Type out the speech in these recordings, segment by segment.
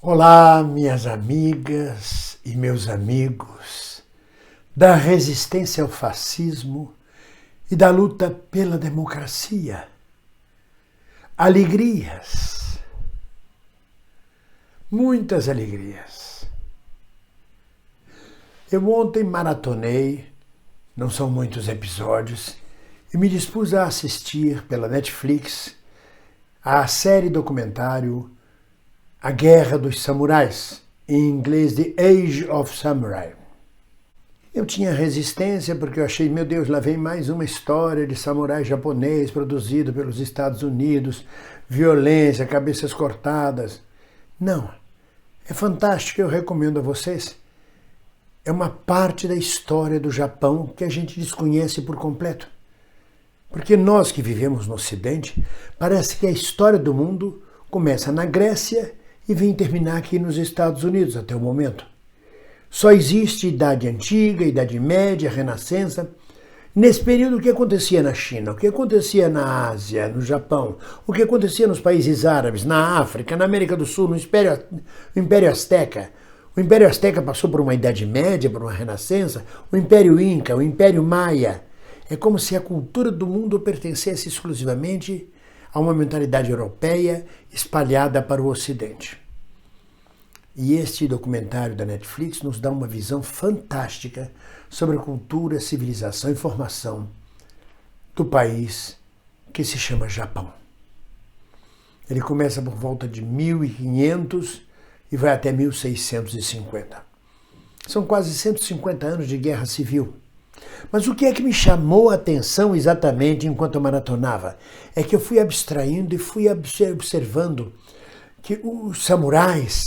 Olá, minhas amigas e meus amigos da resistência ao fascismo e da luta pela democracia. Alegrias, muitas alegrias. Eu ontem maratonei, não são muitos episódios, e me dispus a assistir pela Netflix a série documentário A Guerra dos Samurais, em inglês The Age of Samurai. Eu tinha resistência porque eu achei, meu Deus, lá vem mais uma história de samurai japonês produzido pelos Estados Unidos, violência, cabeças cortadas. Não, é fantástico, eu recomendo a vocês. É uma parte da história do Japão que a gente desconhece por completo. Porque nós que vivemos no Ocidente, parece que a história do mundo começa na Grécia e vem terminar aqui nos Estados Unidos até o momento. Só existe Idade Antiga, Idade Média, Renascença. Nesse período, o que acontecia na China, o que acontecia na Ásia, no Japão, o que acontecia nos países árabes, na África, na América do Sul, no Império Azteca. O Império Azteca passou por uma Idade Média, por uma Renascença, o Império Inca, o Império Maia. É como se a cultura do mundo pertencesse exclusivamente a uma mentalidade europeia espalhada para o Ocidente. E este documentário da Netflix nos dá uma visão fantástica sobre a cultura, civilização e formação do país que se chama Japão. Ele começa por volta de 1500 e vai até 1650. São quase 150 anos de guerra civil. Mas o que é que me chamou a atenção exatamente enquanto eu maratonava? É que eu fui abstraindo e fui observando que os samurais,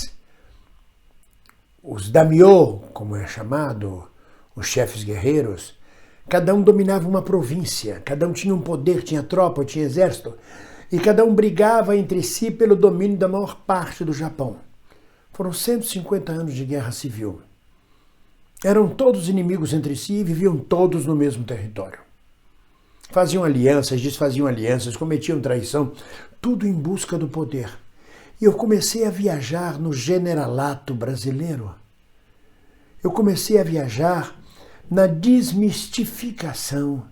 os daimyo, como é chamado, os chefes guerreiros, cada um dominava uma província, cada um tinha um poder, tinha tropa, tinha exército, e cada um brigava entre si pelo domínio da maior parte do Japão. Foram 150 anos de guerra civil. Eram todos inimigos entre si e viviam todos no mesmo território. Faziam alianças, desfaziam alianças, cometiam traição, tudo em busca do poder. E eu comecei a viajar no generalato brasileiro. Eu comecei a viajar na desmistificação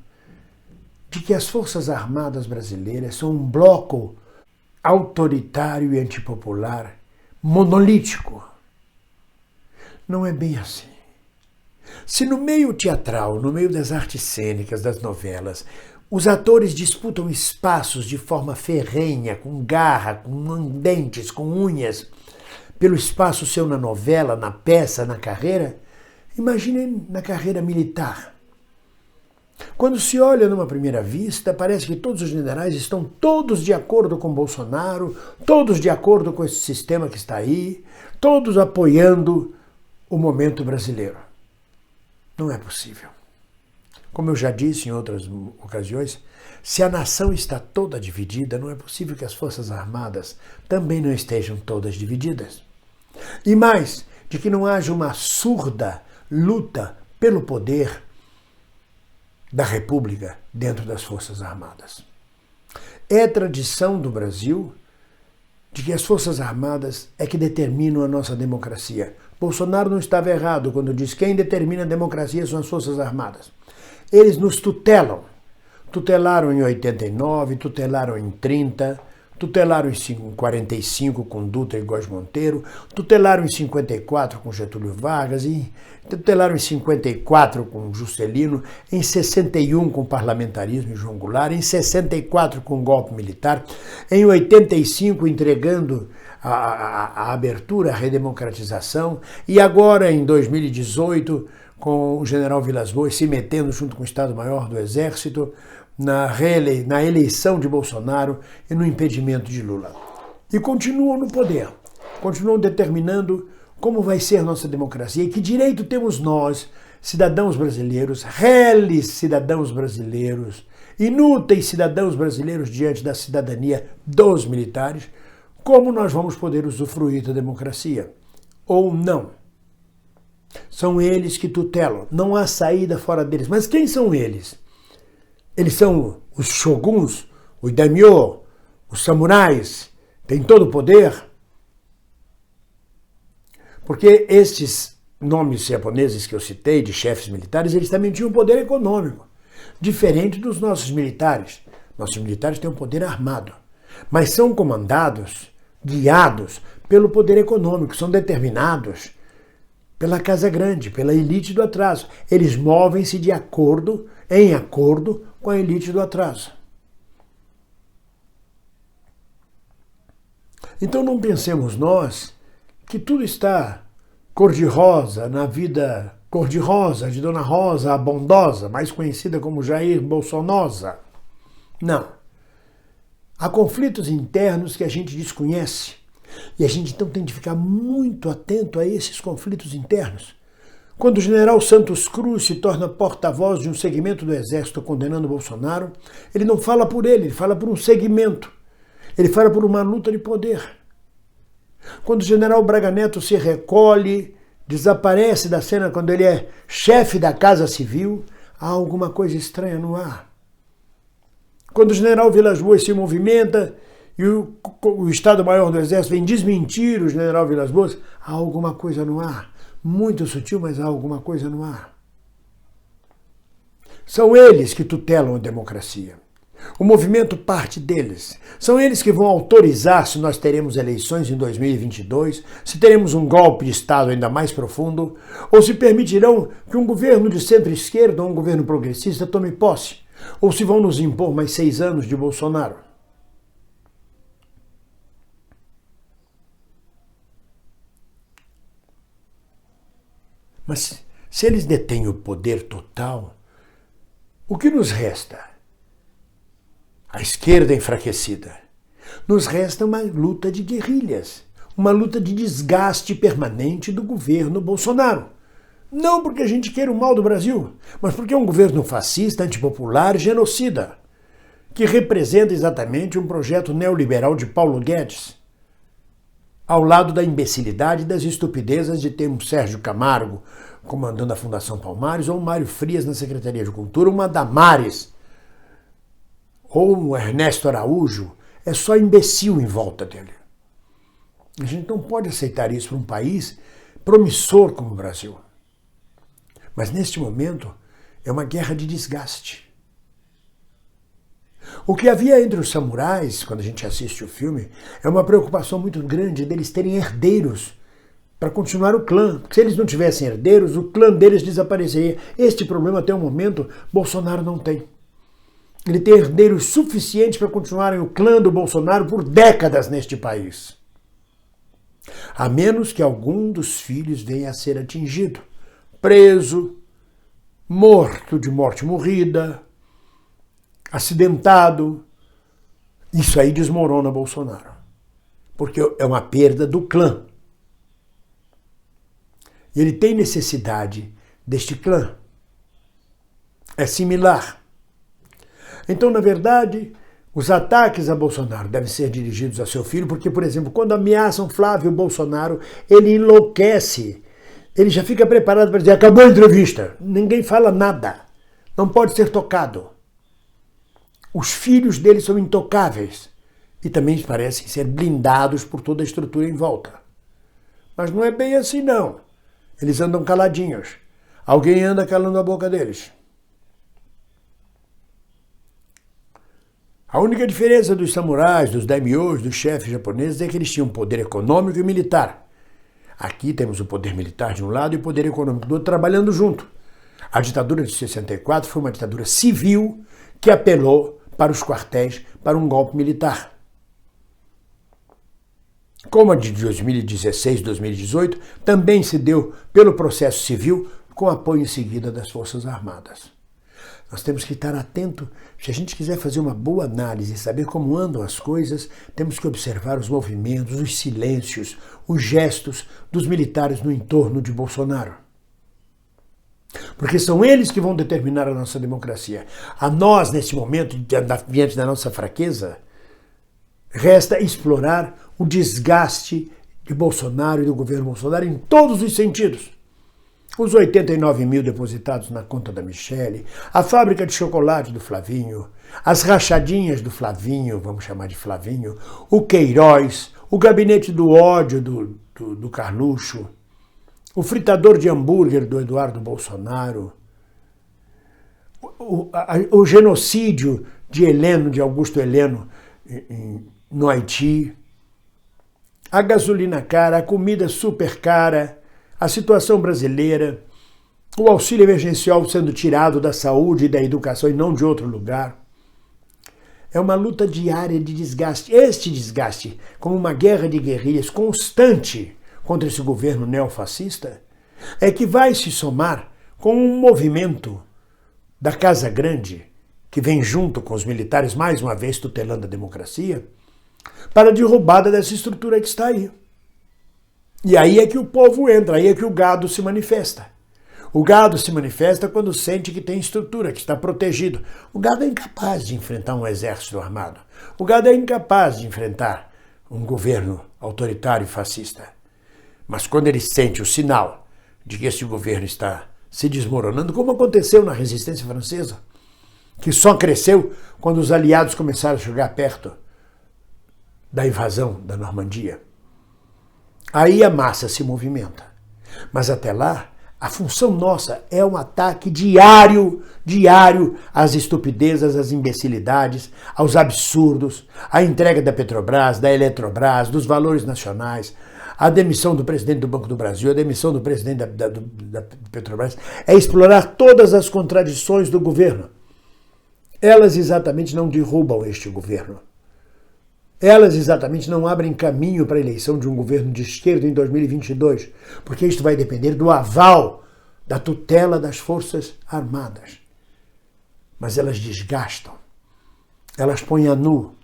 de que as Forças Armadas brasileiras são um bloco autoritário e antipopular, monolítico. Não é bem assim. Se no meio teatral, no meio das artes cênicas, das novelas, os atores disputam espaços de forma ferrenha, com garra, com dentes, com unhas, pelo espaço seu na novela, na peça, na carreira, imaginem na carreira militar. Quando se olha numa primeira vista, parece que todos os generais estão todos de acordo com Bolsonaro, todos de acordo com esse sistema que está aí, todos apoiando o momento brasileiro. Não é possível. Como eu já disse em outras ocasiões, se a nação está toda dividida, não é possível que as Forças Armadas também não estejam todas divididas. E mais, de que não haja uma surda luta pelo poder da República dentro das Forças Armadas. É tradição do Brasil de que as Forças Armadas é que determinam a nossa democracia. Bolsonaro não estava errado quando disse que quem determina a democracia são as Forças Armadas. Eles nos tutelam. Tutelaram em 89, tutelaram em 30, tutelaram em 45 com Dutra e Góes Monteiro, tutelaram em 54 com Getúlio Vargas, e tutelaram em 54 com Juscelino, em 61 com parlamentarismo e João Goulart, em 64 com golpe militar, em 85 entregando a abertura, a redemocratização, e agora em 2018 com o general Vilas Boas se metendo junto com o Estado-Maior do Exército na eleição de Bolsonaro e no impedimento de Lula. E continuam no poder, continuam determinando como vai ser nossa democracia e que direito temos nós, cidadãos brasileiros, reles cidadãos brasileiros, inúteis cidadãos brasileiros diante da cidadania dos militares, como nós vamos poder usufruir da democracia? Ou não? São eles que tutelam, não há saída fora deles. Mas quem são eles? Eles são os shoguns, os daimyo, os samurais, têm todo o poder? Porque estes nomes japoneses que eu citei, de chefes militares, eles também tinham poder econômico, diferente dos nossos militares. Nossos militares têm um poder armado, mas são comandados, guiados pelo poder econômico, são determinados pela Casa Grande, pela elite do atraso. Eles movem-se em acordo com a elite do atraso. Então não pensemos nós que tudo está cor-de-rosa na vida cor-de-rosa de Dona Rosa a Bondosa, mais conhecida como Jair Bolsonosa. Não. Há conflitos internos que a gente desconhece e a gente então tem de ficar muito atento a esses conflitos internos. Quando o general Santos Cruz se torna porta-voz de um segmento do Exército condenando Bolsonaro, ele não fala por ele fala por um segmento. Ele fala por uma luta de poder. Quando o general Braga Neto se recolhe, desaparece da cena quando ele é chefe da Casa Civil, há alguma coisa estranha no ar. Quando o general Vilas Boas se movimenta e o Estado-Maior do Exército vem desmentir o general Vilas Boas, há alguma coisa no ar. Muito sutil, mas há alguma coisa no ar. São eles que tutelam a democracia. O movimento parte deles. São eles que vão autorizar se nós teremos eleições em 2022, se teremos um golpe de Estado ainda mais profundo, ou se permitirão que um governo de centro-esquerda ou um governo progressista tome posse, ou se vão nos impor mais 6 anos de Bolsonaro. Mas se eles detêm o poder total, o que nos resta? A esquerda enfraquecida. Nos resta uma luta de guerrilhas, uma luta de desgaste permanente do governo Bolsonaro. Não porque a gente queira o mal do Brasil, mas porque é um governo fascista, antipopular e genocida, que representa exatamente um projeto neoliberal de Paulo Guedes, ao lado da imbecilidade e das estupidezas de ter um Sérgio Camargo comandando a Fundação Palmares, ou um Mário Frias na Secretaria de Cultura, uma Damares, ou um Ernesto Araújo. É só imbecil em volta dele. A gente não pode aceitar isso para um país promissor como o Brasil. Mas neste momento é uma guerra de desgaste. O que havia entre os samurais, quando a gente assiste o filme, é uma preocupação muito grande deles terem herdeiros para continuar o clã. Porque se eles não tivessem herdeiros, o clã deles desapareceria. Este problema até o momento Bolsonaro não tem. Ele tem herdeiros suficientes para continuarem o clã do Bolsonaro por décadas neste país. A menos que algum dos filhos venha a ser atingido, preso, morto de morte morrida, acidentado. Isso aí desmorona Bolsonaro, porque é uma perda do clã. E ele tem necessidade deste clã. É similar. Então, na verdade, os ataques a Bolsonaro devem ser dirigidos a seu filho, porque, por exemplo, quando ameaçam Flávio Bolsonaro, ele enlouquece. Ele já fica preparado para dizer: acabou a entrevista, ninguém fala nada, não pode ser tocado. Os filhos dele são intocáveis e também parecem ser blindados por toda a estrutura em volta. Mas não é bem assim, não. Eles andam caladinhos. Alguém anda calando a boca deles. A única diferença dos samurais, dos daimyos, dos chefes japoneses é que eles tinham poder econômico e militar. Aqui temos o poder militar de um lado e o poder econômico do outro trabalhando junto. A ditadura de 64 foi uma ditadura civil que apelou para os quartéis para um golpe militar. Como a de 2016 e 2018, também se deu pelo processo civil com apoio em seguida das Forças Armadas. Nós temos que estar atento. Se a gente quiser fazer uma boa análise e saber como andam as coisas, temos que observar os movimentos, os silêncios, os gestos dos militares no entorno de Bolsonaro. Porque são eles que vão determinar a nossa democracia. A nós, nesse momento, diante da nossa fraqueza, resta explorar o desgaste de Bolsonaro e do governo Bolsonaro em todos os sentidos. Os 89 mil depositados na conta da Michele, a fábrica de chocolate do Flavinho, as rachadinhas do Flavinho, vamos chamar de Flavinho, o Queiroz, o gabinete do ódio do Carluxo, o fritador de hambúrguer do Eduardo Bolsonaro, o genocídio de Augusto Heleno no Haiti, a gasolina cara, a comida super cara, a situação brasileira, o auxílio emergencial sendo tirado da saúde e da educação e não de outro lugar. É uma luta diária de desgaste. Este desgaste, como uma guerra de guerrilhas constante contra esse governo neofascista, é que vai se somar com um movimento da Casa Grande, que vem junto com os militares, mais uma vez tutelando a democracia, para a derrubada dessa estrutura que está aí. E aí é que o povo entra, aí é que o gado se manifesta. O gado se manifesta quando sente que tem estrutura, que está protegido. O gado é incapaz de enfrentar um exército armado. O gado é incapaz de enfrentar um governo autoritário e fascista. Mas quando ele sente o sinal de que esse governo está se desmoronando, como aconteceu na resistência francesa, que só cresceu quando os aliados começaram a chegar perto da invasão da Normandia, aí a massa se movimenta. Mas até lá, a função nossa é um ataque diário às estupidezes, às imbecilidades, aos absurdos, à entrega da Petrobras, da Eletrobras, dos valores nacionais, a demissão do presidente do Banco do Brasil, a demissão do presidente da Petrobras, é explorar todas as contradições do governo. Elas exatamente não derrubam este governo. Elas exatamente não abrem caminho para a eleição de um governo de esquerda em 2022, porque isto vai depender do aval, da tutela das Forças Armadas. Mas elas desgastam, elas põem a nu,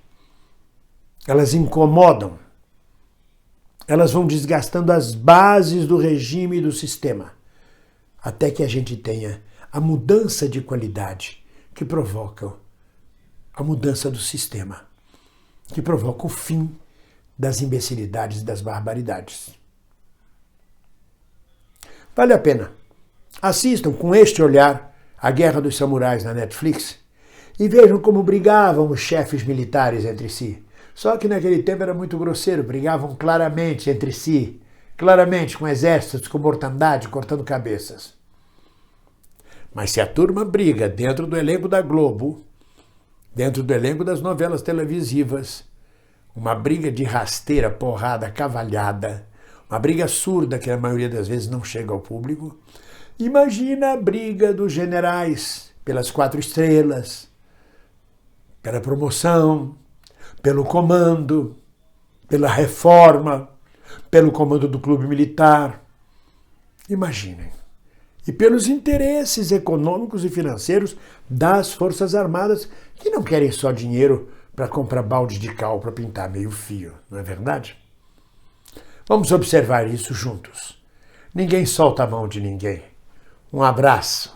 elas incomodam, elas vão desgastando as bases do regime e do sistema, até que a gente tenha a mudança de qualidade que provoca a mudança do sistema, que provoca o fim das imbecilidades e das barbaridades. Vale a pena. Assistam com este olhar A Guerra dos Samurais na Netflix e vejam como brigavam os chefes militares entre si. Só que naquele tempo era muito grosseiro, brigavam claramente entre si, claramente com exércitos, com mortandade, cortando cabeças. Mas se a turma briga dentro do elenco da Globo, dentro do elenco das novelas televisivas, uma briga de rasteira, porrada, cavalhada, uma briga surda que a maioria das vezes não chega ao público, imagina a briga dos generais pelas 4 estrelas, pela promoção, pelo comando, pela reforma, pelo comando do clube militar. Imaginem. E pelos interesses econômicos e financeiros das Forças Armadas, que não querem só dinheiro para comprar balde de cal para pintar meio fio, não é verdade? Vamos observar isso juntos. Ninguém solta a mão de ninguém. Um abraço.